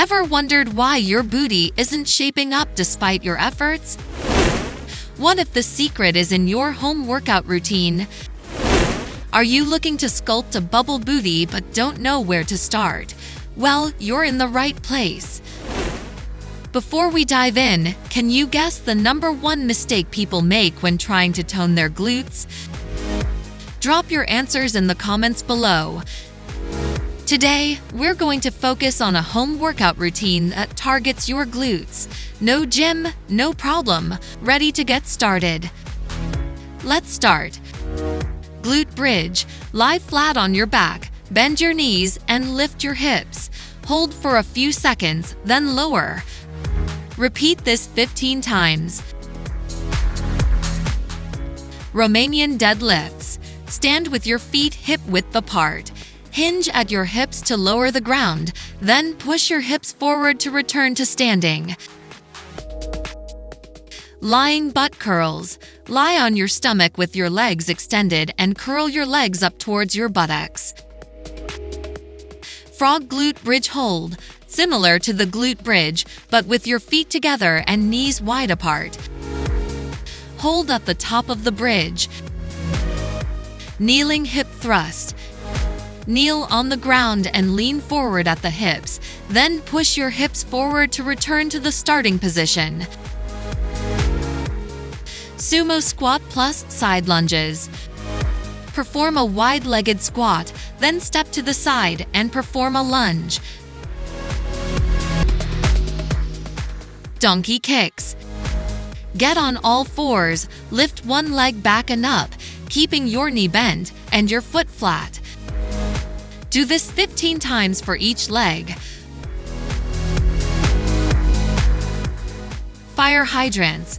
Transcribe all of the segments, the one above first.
Ever wondered why your booty isn't shaping up despite your efforts? What if the secret is in your home workout routine? Are you looking to sculpt a bubble booty but don't know where to start? Well, you're in the right place. Before we dive in, can you guess the #1 mistake people make when trying to tone their glutes? Drop your answers in the comments below. Today, we're going to focus on a home workout routine that targets your glutes. No gym, no problem. Ready to get started? Let's start. Glute Bridge. Lie flat on your back, bend your knees, and lift your hips. Hold for a few seconds, then lower. Repeat this 15 times. Romanian deadlifts. Stand with your feet hip-width apart. Hinge at your hips to lower the ground, then push your hips forward to return to standing. Lying butt curls. Lie on your stomach with your legs extended and curl your legs up towards your buttocks. Frog glute bridge hold. Similar to the glute bridge, but with your feet together and knees wide apart. Hold at the top of the bridge. Kneeling hip thrust. Kneel on the ground and lean forward at the hips, then push your hips forward to return to the starting position. Sumo squat plus side lunges. Perform a wide-legged squat, then step to the side and perform a lunge. Donkey kicks. Get on all fours, lift one leg back and up, keeping your knee bent and your foot flat. Do this 15 times for each leg. Fire hydrants.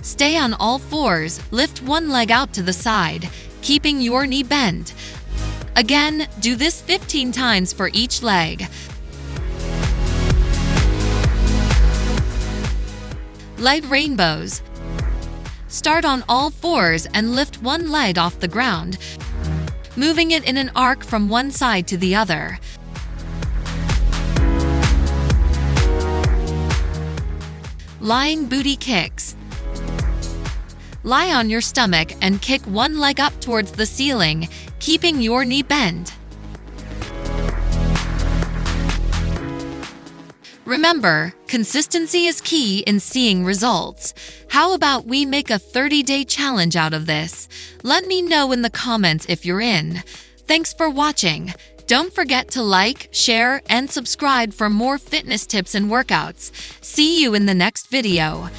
Stay on all fours, lift one leg out to the side, keeping your knee bent. Again, do this 15 times for each leg. Leg rainbows. Start on all fours and lift one leg off the ground, moving it in an arc from one side to the other. Lying booty kicks. Lie on your stomach and kick one leg up towards the ceiling, keeping your knee bent. Remember, consistency is key in seeing results. How about we make a 30-day challenge out of this? Let me know in the comments if you're in. Thanks for watching. Don't forget to like, share, and subscribe for more fitness tips and workouts. See you in the next video.